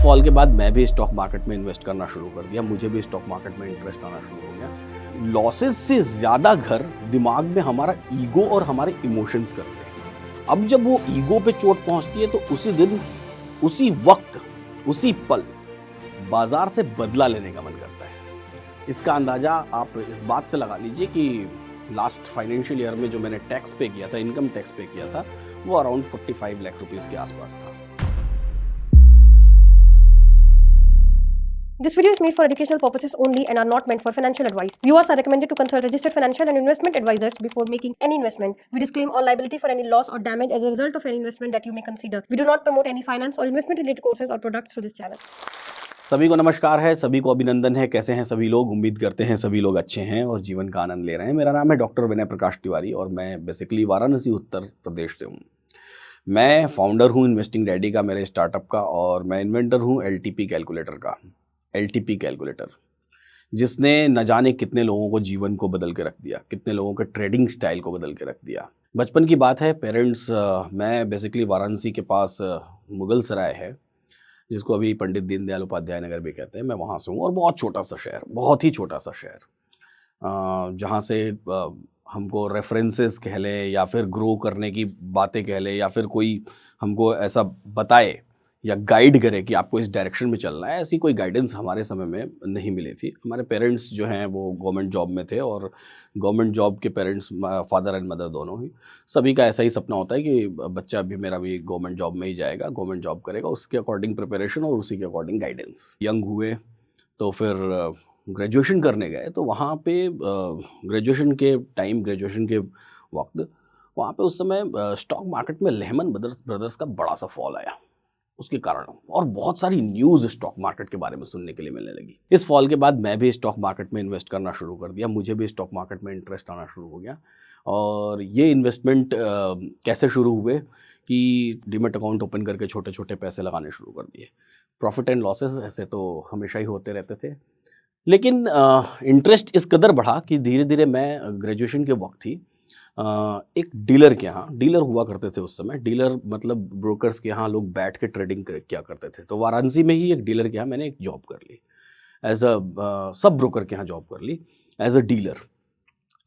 Fall के बाद मैं भी स्टॉक मार्केट में इन्वेस्ट करना शुरू कर दिया। मुझे भी स्टॉक मार्केट में इंटरेस्ट आना शुरू हो गया। लॉसेस से ज़्यादा घर दिमाग में हमारा ईगो और हमारे इमोशंस करते हैं। अब जब वो ईगो पे चोट पहुंचती है तो उसी दिन, उसी वक्त, उसी पल बाजार से बदला लेने का मन करता है। इसका अंदाज़ा आप इस बात से लगा लीजिए कि लास्ट फाइनेंशियल ईयर में जो मैंने टैक्स पे किया था, इनकम टैक्स पे किया था, वो अराउंड 45 लाख रुपीज़ के आसपास था। This video is made for educational purposes only and are not meant for financial advice. Viewers are recommended to consult registered financial and investment advisors before making any investment. We disclaim all liability for any loss or damage as a result of any investment that you may consider. We do not promote any finance or investment related courses or products through this channel. सभी को नमस्कार है, सभी को अभिनंदन है। कैसे हैं सभी लोग? उम्मीद करते हैं सभी लोग अच्छे हैं और जीवन का आनंद ले रहे हैं। मेरा नाम है डॉक्टर विनय प्रकाश तिवारी और मैं बेसिकली वाराणसी उत्तर प्रदेश से हूँ। मैं फाउंडर हूँ इन्वेस्टिंग डैडी का, मेरे स्टार्टअप का, और मैं इन्वेंटर हूँ एलटीपी कैलकुलेटर का। एलटीपी कैलकुलेटर जिसने न जाने कितने लोगों को जीवन को बदल के रख दिया, कितने लोगों के ट्रेडिंग स्टाइल को बदल के रख दिया। बचपन की बात है, पेरेंट्स, मैं बेसिकली वाराणसी के पास मुगल सराय है, जिसको अभी पंडित दीनदयाल उपाध्याय नगर भी कहते हैं, मैं वहाँ से हूँ। और बहुत छोटा सा शहर, बहुत ही छोटा सा शहर, जहाँ से हमको रेफरेंसेस कह लें या फिर ग्रो करने की बातें कह लें या फिर कोई हमको ऐसा बताए या गाइड करे कि आपको इस डायरेक्शन में चलना है, ऐसी कोई गाइडेंस हमारे समय में नहीं मिली थी। हमारे पेरेंट्स जो हैं वो गवर्नमेंट जॉब में थे और गवर्नमेंट जॉब के पेरेंट्स, फादर एंड मदर दोनों ही, सभी का ऐसा ही सपना होता है कि बच्चा भी मेरा भी गवर्नमेंट जॉब में ही जाएगा, गवर्नमेंट जॉब करेगा, उसके अकॉर्डिंग प्रिपरेशन और उसी के अकॉर्डिंग गाइडेंस। यंग हुए तो फिर ग्रेजुएशन करने गए, तो वहाँ पे ग्रेजुएशन के टाइम, ग्रेजुएशन के वक्त वहाँ पे उस समय स्टॉक मार्केट में लेहमन ब्रदर्स का बड़ा सा फॉल आया। उसके कारण और बहुत सारी न्यूज़ स्टॉक मार्केट के बारे में सुनने के लिए मिलने लगी। इस फॉल के बाद मैं भी स्टॉक मार्केट में इन्वेस्ट करना शुरू कर दिया। मुझे भी स्टॉक मार्केट में इंटरेस्ट आना शुरू हो गया। और ये इन्वेस्टमेंट कैसे शुरू हुए कि डीमैट अकाउंट ओपन करके छोटे छोटे पैसे लगाने शुरू कर दिए। प्रॉफिट एंड लॉसेस ऐसे तो हमेशा ही होते रहते थे, लेकिन इंटरेस्ट इस कदर बढ़ा कि धीरे धीरे मैं ग्रेजुएशन के वक्त ही एक डीलर के यहाँ, डीलर हुआ करते थे उस समय, डीलर मतलब ब्रोकर्स के यहाँ लोग बैठ के ट्रेडिंग किया करते थे। तो वाराणसी में ही एक डीलर के यहाँ मैंने एक जॉब कर ली, एज अ सब ब्रोकर के यहाँ जॉब कर ली एज अ डीलर।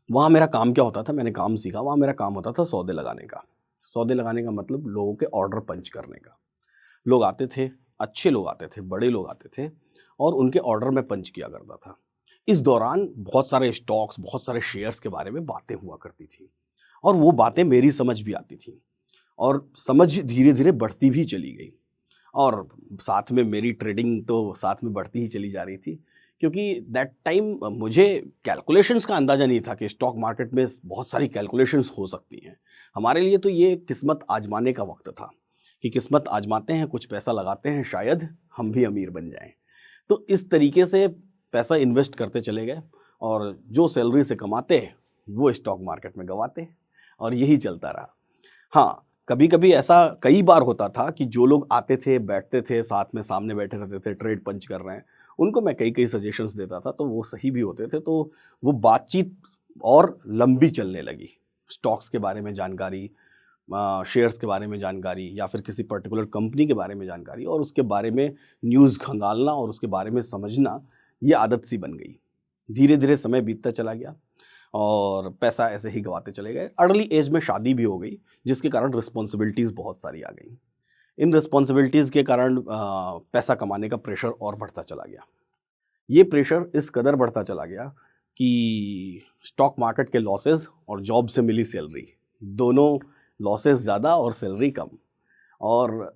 वहाँ मेरा काम क्या होता था, मैंने काम सीखा। वहाँ मेरा काम होता था सौदे लगाने का। सौदे लगाने का मतलब लोगों के ऑर्डर पंच करने का। लोग आते थे, अच्छे लोग आते थे, बड़े लोग आते थे और उनके ऑर्डर में पंच किया करता था। इस दौरान बहुत सारे स्टॉक्स, बहुत सारे शेयर्स के बारे में बातें हुआ करती थी और वो बातें मेरी समझ भी आती थी और समझ धीरे धीरे बढ़ती भी चली गई। और साथ में मेरी ट्रेडिंग तो साथ में बढ़ती ही चली जा रही थी, क्योंकि दैट टाइम मुझे कैलकुलेशंस का अंदाज़ा नहीं था कि स्टॉक मार्केट में बहुत सारी कैलकुलेशंस हो सकती हैं। हमारे लिए तो ये किस्मत आजमाने का वक्त था कि किस्मत आजमाते हैं, कुछ पैसा लगाते हैं, शायद हम भी अमीर बन जाएं। तो इस तरीके से पैसा इन्वेस्ट करते चले गए और जो सैलरी से कमाते वो स्टॉक मार्केट में गवाते और यही चलता रहा। हाँ, कभी कभी ऐसा कई बार होता था कि जो लोग आते थे, बैठते थे, साथ में सामने बैठे रहते थे, ट्रेड पंच कर रहे हैं, उनको मैं कई कई सजेशंस देता था, तो वो सही भी होते थे। तो वो बातचीत और लंबी चलने लगी। स्टॉक्स के बारे में जानकारी, शेयर्स के बारे में जानकारी या फिर किसी पर्टिकुलर कंपनी के बारे में जानकारी और उसके बारे में न्यूज़ खंगालना और उसके बारे में समझना, ये आदत सी बन गई। धीरे धीरे समय बीतता चला गया और पैसा ऐसे ही गवाते चले गए। अर्ली एज में शादी भी हो गई, जिसके कारण रिस्पॉन्सिबिलिटीज़ बहुत सारी आ गई। इन रिस्पॉन्सिबिलिटीज़ के कारण पैसा कमाने का प्रेशर और बढ़ता चला गया। ये प्रेशर इस कदर बढ़ता चला गया कि स्टॉक मार्केट के लॉसेस और जॉब से मिली सैलरी, दोनों लॉसेस ज़्यादा और सैलरी कम, और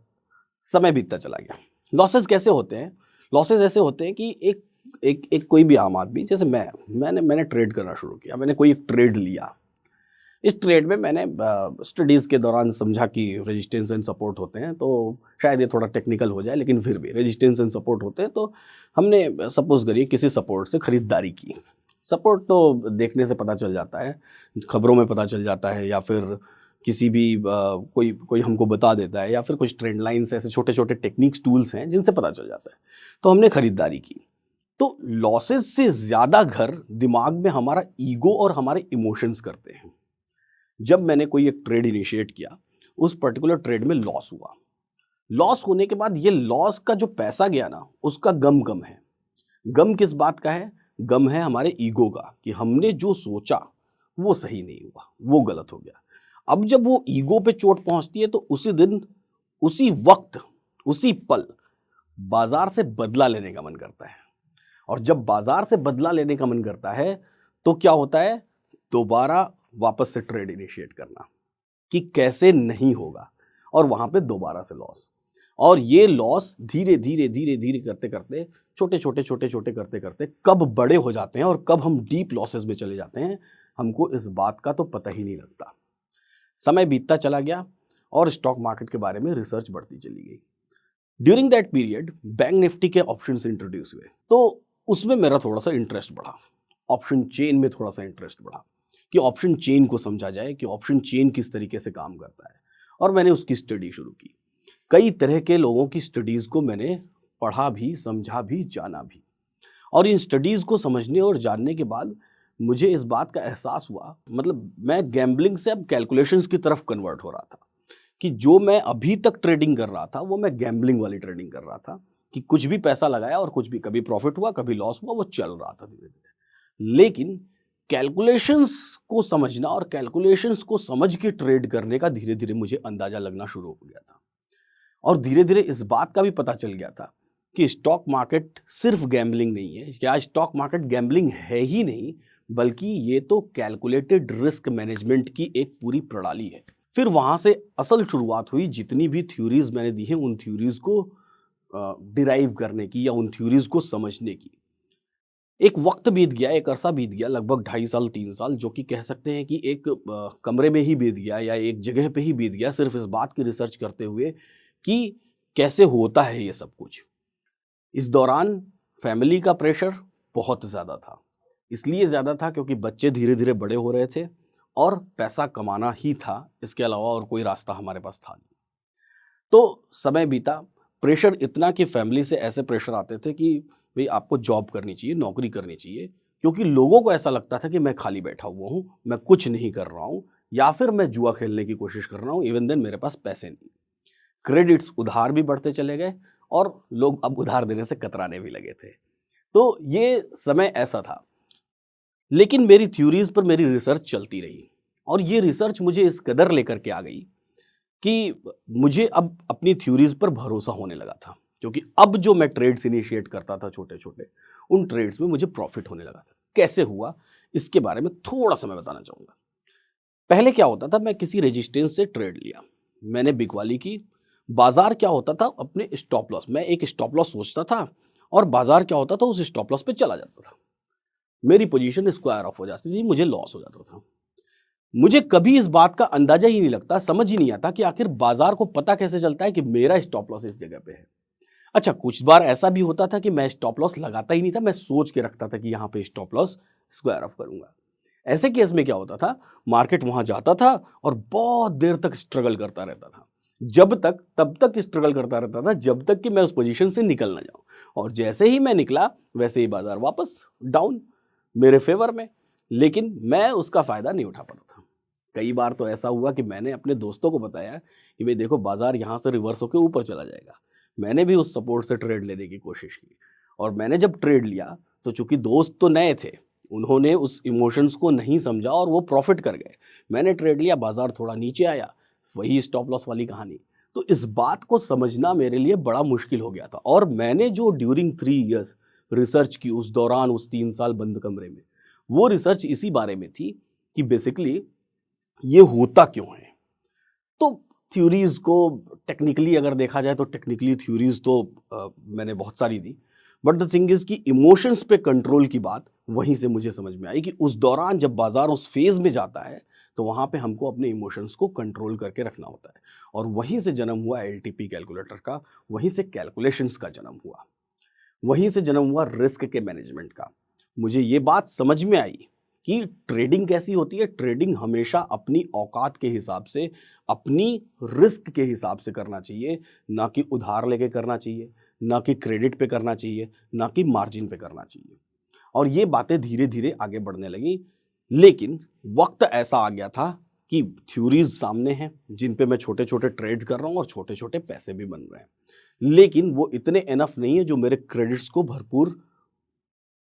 समय बीतता चला गया। लॉसेस कैसे होते हैं? लॉसेस ऐसे होते हैं कि एक कोई भी आम आदमी, जैसे मैंने ट्रेड करना शुरू किया। मैंने कोई एक ट्रेड लिया। इस ट्रेड में मैंने स्टडीज़ के दौरान समझा कि रेजिस्टेंस एंड सपोर्ट होते हैं, तो शायद ये थोड़ा टेक्निकल हो जाए, लेकिन फिर भी रेजिस्टेंस एंड सपोर्ट होते हैं। तो हमने सपोज करिए किसी सपोर्ट से ख़रीदारी की। सपोर्ट तो देखने से पता चल जाता है, खबरों में पता चल जाता है, या फिर किसी भी कोई हमको बता देता है, या फिर कुछ ट्रेंड लाइन्स, ऐसे छोटे छोटे टेक्निक्स, टूल्स हैं जिनसे पता चल जाता है। तो हमने ख़रीदारी की। तो लॉसेस से ज़्यादा घर दिमाग में हमारा ईगो और हमारे इमोशंस करते हैं। जब मैंने कोई एक ट्रेड इनिशिएट किया, उस पर्टिकुलर ट्रेड में लॉस हुआ। लॉस होने के बाद ये लॉस का जो पैसा गया ना, उसका गम कम है। गम किस बात का है? गम है हमारे ईगो का, कि हमने जो सोचा वो सही नहीं हुआ, वो गलत हो गया। अब जब वो ईगो पे चोट पहुंचती है तो उसी दिन, उसी वक्त, उसी पल बाजार से बदला लेने का मन करता है। और जब बाजार से बदला लेने का मन करता है तो क्या होता है? दोबारा वापस से ट्रेड इनिशिएट करना कि कैसे नहीं होगा, और वहां पे दोबारा से लॉस। और ये लॉस धीरे धीरे धीरे धीरे करते करते, छोटे छोटे छोटे छोटे करते करते कब बड़े हो जाते हैं और कब हम डीप लॉसेस में चले जाते हैं, हमको इस बात का तो पता ही नहीं लगता। समय बीतता चला गया और स्टॉक मार्केट के बारे में रिसर्च बढ़ती चली गई। During that period bank Nifty के ऑप्शंस इंट्रोड्यूस हुए, तो उसमें मेरा थोड़ा सा इंटरेस्ट बढ़ा। ऑप्शन चेन में थोड़ा सा इंटरेस्ट बढ़ा कि ऑप्शन चेन को समझा जाए कि ऑप्शन चेन किस तरीके से काम करता है, और मैंने उसकी स्टडी शुरू की। कई तरह के लोगों की स्टडीज़ को मैंने पढ़ा भी, समझा भी, जाना भी। और इन स्टडीज़ को समझने और जानने के बाद मुझे इस बात का एहसास हुआ, मतलब मैं गैम्बलिंग से अब कैलकुलेशंस की तरफ कन्वर्ट हो रहा था, कि जो मैं अभी तक ट्रेडिंग कर रहा था वो मैं गैम्बलिंग वाली ट्रेडिंग कर रहा था, कि कुछ भी पैसा लगाया और कुछ भी, कभी प्रॉफिट हुआ कभी लॉस हुआ, वो चल रहा था धीरे धीरे। लेकिन कैलकुलेशंस को समझना और कैलकुलेशंस को समझ के ट्रेड करने का धीरे धीरे मुझे अंदाजा लगना शुरू हो गया था। और धीरे धीरे इस बात का भी पता चल गया था कि स्टॉक मार्केट सिर्फ गैम्बलिंग नहीं है, या स्टॉक मार्केट गैम्बलिंग है ही नहीं, बल्कि ये तो कैलकुलेटेड रिस्क मैनेजमेंट की एक पूरी प्रणाली है। फिर वहाँ से असल शुरुआत हुई, जितनी भी थ्योरीज मैंने दी हैं उन थ्योरीज को डिराइव करने की या उन थ्योरीज को समझने की। एक वक्त बीत गया, एक अरसा बीत गया, लगभग 2.5 साल 3 साल, जो कि कह सकते हैं कि एक कमरे में ही बीत गया या एक जगह पे ही बीत गया, सिर्फ इस बात की रिसर्च करते हुए कि कैसे होता है ये सब कुछ। इस दौरान फैमिली का प्रेशर बहुत ज़्यादा था। इसलिए ज़्यादा था क्योंकि बच्चे धीरे धीरे बड़े हो रहे थे और पैसा कमाना ही था, इसके अलावा और कोई रास्ता हमारे पास था नहीं। तो समय बीता, प्रेशर इतना कि फैमिली से ऐसे प्रेशर आते थे कि भाई आपको जॉब करनी चाहिए, नौकरी करनी चाहिए, क्योंकि लोगों को ऐसा लगता था कि मैं खाली बैठा हुआ हूँ, मैं कुछ नहीं कर रहा हूँ, या फिर मैं जुआ खेलने की कोशिश कर रहा हूँ, इवन देन मेरे पास पैसे नहीं। क्रेडिट्स, उधार भी बढ़ते चले गए और लोग अब उधार देने से कतराने भी लगे थे। तो ये समय ऐसा था। लेकिन मेरी थ्योरीज पर मेरी रिसर्च चलती रही, और ये रिसर्च मुझे इस कदर लेकर के आ गई कि मुझे अब अपनी थ्योरीज पर भरोसा होने लगा था, क्योंकि अब जो मैं ट्रेड्स इनिशिएट करता था छोटे छोटे, उन ट्रेड्स में मुझे प्रॉफिट होने लगा था। कैसे हुआ इसके बारे में थोड़ा सा मैं बताना चाहूँगा। पहले क्या होता था, मैं किसी रेजिस्टेंस से ट्रेड लिया, मैंने बिकवाली की। बाजार क्या होता था, अपने स्टॉप लॉस, मैं एक स्टॉप लॉस सोचता था और बाजार क्या होता था, उस स्टॉप लॉस पे चला जाता था। मेरी पोजीशन स्क्वायर ऑफ हो जाती थी, मुझे लॉस हो जाता था। मुझे कभी इस बात का अंदाजा ही नहीं लगता, समझ ही नहीं आता कि आखिर बाजार को पता कैसे चलता है कि मेरा स्टॉप लॉस इस जगह पे है। अच्छा, कुछ बार ऐसा भी होता था कि मैं स्टॉप लॉस लगाता ही नहीं था, मैं सोच के रखता था कि यहाँ पे स्टॉप लॉस स्क्वायर ऑफ करूंगा। ऐसे केस में क्या होता था, मार्केट वहां जाता था और बहुत देर तक स्ट्रगल करता रहता था, तब तक स्ट्रगल करता रहता था जब तक कि मैं उस पोजीशन से निकल ना जाऊं। और जैसे ही मैं निकला वैसे ही बाजार वापस डाउन मेरे फेवर में, लेकिन मैं उसका फायदा नहीं उठा पाता था। कई बार तो ऐसा हुआ कि मैंने अपने दोस्तों को बताया कि भाई देखो, बाजार यहाँ से रिवर्स होकर ऊपर चला जाएगा। मैंने भी उस सपोर्ट से ट्रेड लेने की कोशिश की, और मैंने जब ट्रेड लिया तो चूंकि दोस्त तो नए थे, उन्होंने उस इमोशंस को नहीं समझा और वो प्रॉफिट कर गए। मैंने ट्रेड लिया, बाजार थोड़ा नीचे आया, वही स्टॉप लॉस वाली कहानी। तो इस बात को समझना मेरे लिए बड़ा मुश्किल हो गया था। और मैंने जो ड्यूरिंग 3 इयर्स रिसर्च की उस दौरान, उस 3 साल बंद कमरे में, वो रिसर्च इसी बारे में थी कि बेसिकली ये होता क्यों है। तो थ्योरीज को टेक्निकली अगर देखा जाए तो टेक्निकली थ्योरीज तो मैंने बहुत सारी दी, बट द थिंग इज कि इमोशंस पे कंट्रोल की बात वहीं से मुझे समझ में आई कि उस दौरान जब बाजार उस फेज में जाता है तो वहाँ पे हमको अपने इमोशंस को कंट्रोल करके रखना होता है। और वहीं से जन्म हुआ एलटीपी कैलकुलेटर का, वहीं से कैलकुलेशंस का जन्म हुआ, वहीं से जन्म हुआ रिस्क के मैनेजमेंट का। मुझे ये बात समझ में आई कि ट्रेडिंग कैसी होती है। ट्रेडिंग हमेशा अपनी औकात के हिसाब से, अपनी रिस्क के हिसाब से करना चाहिए, ना कि उधार लेके करना चाहिए, ना कि क्रेडिट पे करना चाहिए, ना कि मार्जिन पे करना चाहिए। और ये बातें धीरे धीरे आगे बढ़ने लगी, लेकिन वक्त ऐसा आ गया था कि थ्योरीज सामने हैं जिन पे मैं छोटे छोटे ट्रेड्स कर रहा हूँ और छोटे छोटे पैसे भी बन रहे हैं, लेकिन वो इतने इनफ नहीं है जो मेरे क्रेडिट्स को भरपूर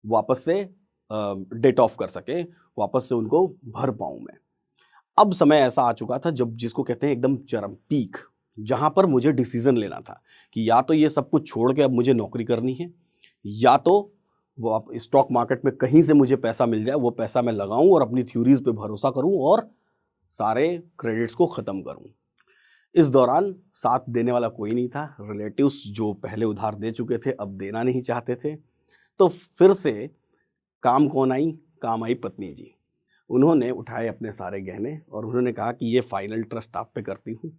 वापस से डेट ऑफ कर सके, वापस से उनको भर पाऊँ मैं। अब समय ऐसा आ चुका था जब जिसको कहते हैं एकदम चरम पीक, जहाँ पर मुझे डिसीजन लेना था कि या तो ये सब कुछ छोड़ के अब मुझे नौकरी करनी है, या तो वो स्टॉक मार्केट में कहीं से मुझे पैसा मिल जाए, वो पैसा मैं लगाऊं और अपनी थ्योरीज पे भरोसा करूं और सारे क्रेडिट्स को ख़त्म करूं। इस दौरान साथ देने वाला कोई नहीं था। रिलेटिव्स जो पहले उधार दे चुके थे अब देना नहीं चाहते थे। तो फिर से काम कौन आई? काम आई पत्नी जी। उन्होंने उठाए अपने सारे गहने और उन्होंने कहा कि ये फाइनल ट्रस्ट आप पे करती हूँ,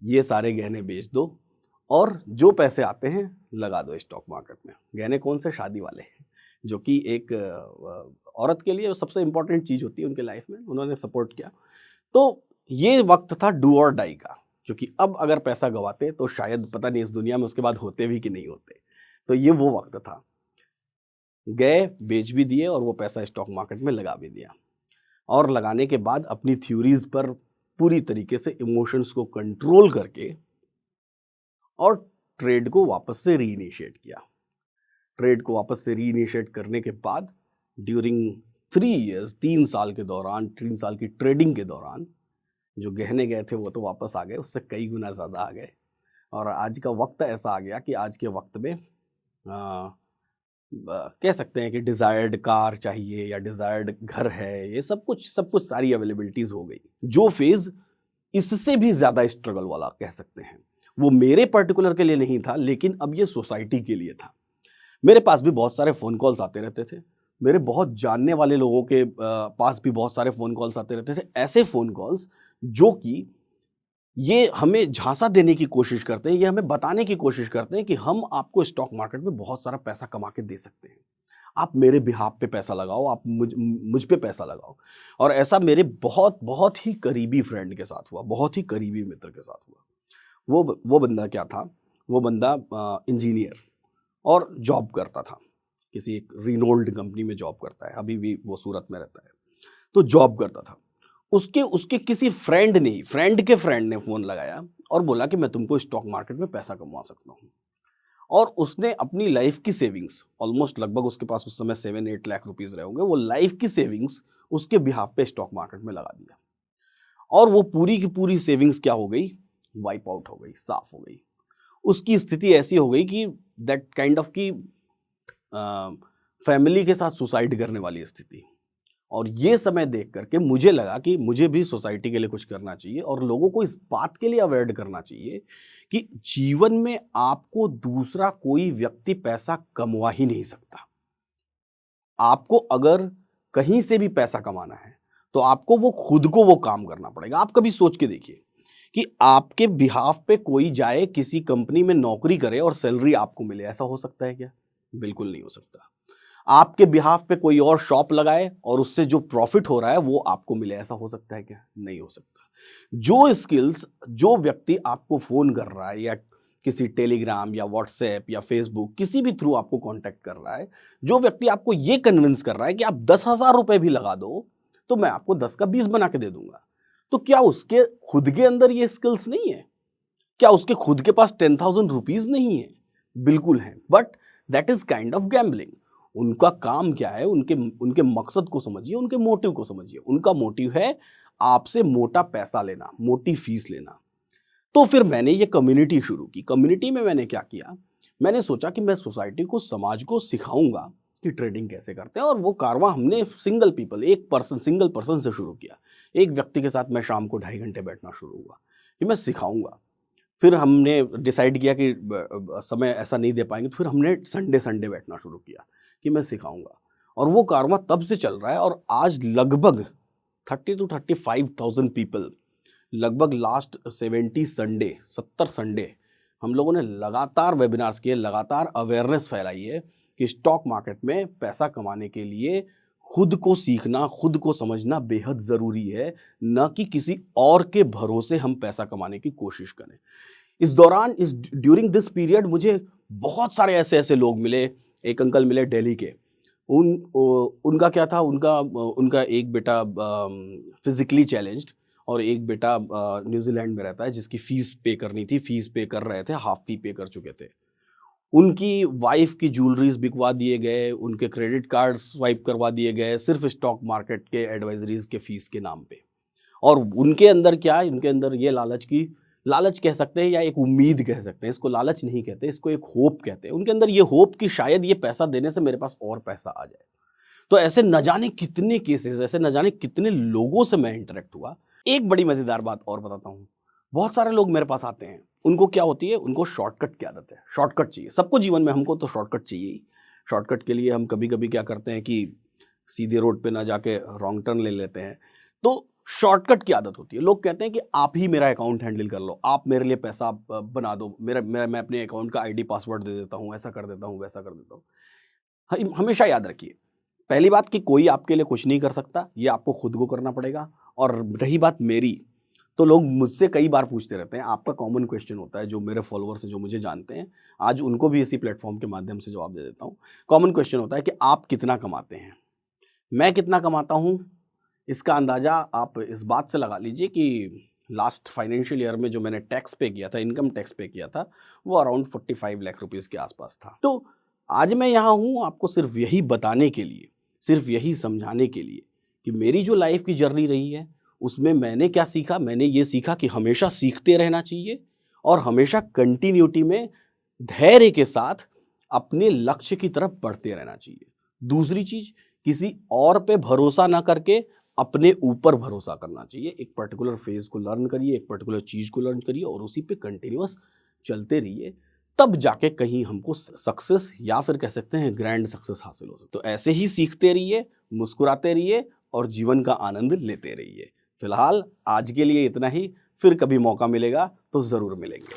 ये सारे गहने बेच दो और जो पैसे आते हैं लगा दो स्टॉक मार्केट में। गहने कौन से? शादी वाले, जो कि एक औरत के लिए सबसे इम्पोर्टेंट चीज़ होती है उनके लाइफ में। उन्होंने सपोर्ट किया। तो ये वक्त था डू और डाई का, क्योंकि अब अगर पैसा गंवाते तो शायद पता नहीं इस दुनिया में उसके बाद होते भी कि नहीं होते। तो ये वो वक्त था। गए, बेच भी दिए और वो पैसा स्टॉक मार्केट में लगा भी दिया। और लगाने के बाद अपनी थ्योरीज पर पूरी तरीके से इमोशंस को कंट्रोल करके और ट्रेड को वापस से रीइनिशिएट किया। ट्रेड को वापस से रीइनिशिएट करने के बाद ड्यूरिंग 3 इयर्स, 3 साल के दौरान, 3 साल की ट्रेडिंग के दौरान जो गहने गए थे वो तो वापस आ गए, उससे कई गुना ज़्यादा आ गए। और आज का वक्त ऐसा आ गया कि आज के वक्त में कह सकते हैं कि डिज़ायर्ड कार चाहिए या डिज़ायर्ड घर है, ये सब कुछ सारी अवेलेबिलिटीज़ हो गई। जो फेज़ इससे भी ज़्यादा स्ट्रगल वाला कह सकते हैं, वो मेरे पर्टिकुलर के लिए नहीं था, लेकिन अब ये सोसाइटी के लिए था। मेरे पास भी बहुत सारे फ़ोन कॉल्स आते रहते थे। मेरे बहुत जानने वाले लोगों के पास भी बहुत सारे फ़ोन कॉल्स आते रहते थे। ऐसे फ़ोन कॉल्स जो कि ये हमें झांसा देने की कोशिश करते हैं, ये हमें बताने की कोशिश करते हैं कि हम आपको स्टॉक मार्केट में बहुत सारा पैसा कमा के दे सकते हैं, आप मेरे बिहाफ पे पैसा लगाओ, आप मुझ पे पैसा लगाओ। और ऐसा मेरे बहुत ही करीबी फ्रेंड के साथ हुआ, बहुत ही करीबी मित्र के साथ हुआ। वो बंदा क्या था? वो बंदा इंजीनियर और जॉब करता था, किसी एक रिनोल्ड कंपनी में जॉब करता है, अभी भी वो सूरत में रहता है। तो जॉब करता था। उसके किसी फ्रेंड के फ्रेंड ने फ़ोन लगाया और बोला कि मैं तुमको स्टॉक मार्केट में पैसा कमा सकता हूँ। और उसने अपनी लाइफ की सेविंग्स, ऑलमोस्ट लगभग उसके पास उस समय 7-8 लाख रुपीज़ रहे होंगे, वो लाइफ की सेविंग्स उसके बिहाफ पे स्टॉक मार्केट में लगा दिया। और वो पूरी की पूरी सेविंग्स क्या हो गई? वाइप आउट हो गई, साफ हो गई। उसकी स्थिति ऐसी हो गई कि दैट काइंड ऑफ की फैमिली के साथ सुसाइड करने वाली स्थिति। और ये समय देख करके मुझे लगा कि मुझे भी सोसाइटी के लिए कुछ करना चाहिए और लोगों को इस बात के लिए अवेयर करना चाहिए कि जीवन में आपको दूसरा कोई व्यक्ति पैसा कमवा ही नहीं सकता। आपको अगर कहीं से भी पैसा कमाना है तो आपको वो खुद को वो काम करना पड़ेगा। आप कभी सोच के देखिए कि आपके बिहाफ पे कोई जाए, किसी कंपनी में नौकरी करे और सैलरी आपको मिले, ऐसा हो सकता है क्या? बिल्कुल नहीं हो सकता। आपके बिहाफ पे कोई और शॉप लगाए और उससे जो प्रॉफिट हो रहा है वो आपको मिले, ऐसा हो सकता है क्या? नहीं हो सकता। जो स्किल्स, जो व्यक्ति आपको फ़ोन कर रहा है या किसी टेलीग्राम या व्हाट्सएप या फेसबुक किसी भी थ्रू आपको कांटेक्ट कर रहा है, जो व्यक्ति आपको ये कन्विंस कर रहा है कि आप 10,000 रुपये भी लगा दो तो मैं आपको 10 का 20 बना के दे दूंगा, तो क्या उसके खुद के अंदर ये स्किल्स नहीं है? क्या उसके खुद के पास 10,000 रुपीज़ नहीं है? बिल्कुल है, but that is kind of gambling. उनका काम क्या है? उनके मकसद को समझिए, उनके मोटिव को समझिए। उनका मोटिव है आपसे मोटा पैसा लेना, मोटी फीस लेना। तो फिर मैंने ये कम्युनिटी शुरू की। कम्युनिटी में मैंने क्या किया? मैंने सोचा कि मैं सोसाइटी को, समाज को सिखाऊंगा कि ट्रेडिंग कैसे करते हैं। और वो कारवां हमने सिंगल पर्सन से शुरू किया। एक व्यक्ति के साथ मैं शाम को 2.5 घंटे बैठना शुरू हुआ कि मैं सिखाऊंगा। फिर हमने डिसाइड किया कि समय ऐसा नहीं दे पाएंगे, तो फिर हमने संडे बैठना शुरू किया कि मैं सिखाऊंगा। और वो कारवां तब से चल रहा है और आज लगभग 30 to 35,000 पीपल, लगभग लास्ट 70 संडे हम लोगों ने लगातार वेबिनार्स किए, लगातार अवेयरनेस फैलाई है कि स्टॉक मार्केट में पैसा कमाने के लिए खुद को सीखना, खुद को समझना बेहद ज़रूरी है, न कि किसी और के भरोसे हम पैसा कमाने की कोशिश करें। इस दौरान, ड्यूरिंग दिस पीरियड मुझे बहुत सारे ऐसे लोग मिले। एक अंकल मिले दिल्ली के। उनका क्या था? उनका एक बेटा फिजिकली चैलेंज्ड, और एक बेटा न्यूजीलैंड में रहता है जिसकी फ़ीस पे करनी थी, फ़ीस पे कर रहे थे, हाफ फ़ी पे कर चुके थे। उनकी वाइफ की ज्वेलरीज बिकवा दिए गए, उनके क्रेडिट कार्ड स्वाइप करवा दिए गए सिर्फ स्टॉक मार्केट के एडवाइजरीज के फीस के नाम पे। और उनके अंदर क्या है, उनके अंदर ये लालच कह सकते हैं या एक उम्मीद कह सकते हैं, इसको लालच नहीं कहते, इसको एक होप कहते हैं। उनके अंदर ये होप कि शायद ये पैसा देने से मेरे पास और पैसा आ जाए। तो ऐसे न जाने कितने केसेस, ऐसे न जाने कितने लोगों से मैं इंटरेक्ट हुआ। एक बड़ी मज़ेदार बात और बताता हूँ, बहुत सारे लोग मेरे पास आते हैं, उनको क्या होती है, उनको शॉर्टकट की आदत है, शॉर्टकट चाहिए सबको जीवन में, हमको तो शॉर्टकट चाहिए ही। शॉर्टकट के लिए हम कभी कभी क्या करते हैं कि सीधे रोड पे ना जाके रॉन्ग टर्न ले लेते हैं। तो शॉर्टकट की आदत होती है। लोग कहते हैं कि आप ही मेरा अकाउंट हैंडल कर लो, आप मेरे लिए पैसा बना दो, मैं अपने अकाउंट का आईडी पासवर्ड दे देता हूँ, ऐसा कर देता हूँ, वैसा कर देता हूँ। हमेशा याद रखिए, पहली बात कि कोई आपके लिए कुछ नहीं कर सकता, ये आपको खुद को करना पड़ेगा। और रही बात मेरी, तो लोग मुझसे कई बार पूछते रहते हैं, आपका कॉमन क्वेश्चन होता है, जो मेरे फॉलोअर्स हैं, जो मुझे जानते हैं, आज उनको भी इसी प्लेटफॉर्म के माध्यम से जवाब दे देता हूँ। कॉमन क्वेश्चन होता है कि आप कितना कमाते हैं। मैं कितना कमाता हूँ इसका अंदाज़ा आप इस बात से लगा लीजिए कि लास्ट फाइनेंशियल ईयर में जो मैंने टैक्स पे किया था, इनकम टैक्स पे किया था, वो अराउंड 45 लाख रुपीज़ के आसपास था। तो आज मैं यहाँ हूँ आपको सिर्फ यही बताने के लिए, सिर्फ यही समझाने के लिए कि मेरी जो लाइफ की जर्नी रही है उसमें मैंने क्या सीखा। मैंने ये सीखा कि हमेशा सीखते रहना चाहिए और हमेशा कंटिन्यूटी में धैर्य के साथ अपने लक्ष्य की तरफ बढ़ते रहना चाहिए। दूसरी चीज़, किसी और पे भरोसा ना करके अपने ऊपर भरोसा करना चाहिए। एक पर्टिकुलर फेज़ को लर्न करिए, एक पर्टिकुलर चीज़ को लर्न करिए और उसी पे कंटिन्यूअस चलते रहिए, तब जाके कहीं हमको सक्सेस या फिर कह सकते हैं ग्रैंड सक्सेस हासिल हो सकती है। तो ऐसे ही सीखते रहिए, मुस्कुराते रहिए और जीवन का आनंद लेते रहिए। फिलहाल आज के लिए इतना ही, फिर कभी मौका मिलेगा तो ज़रूर मिलेंगे।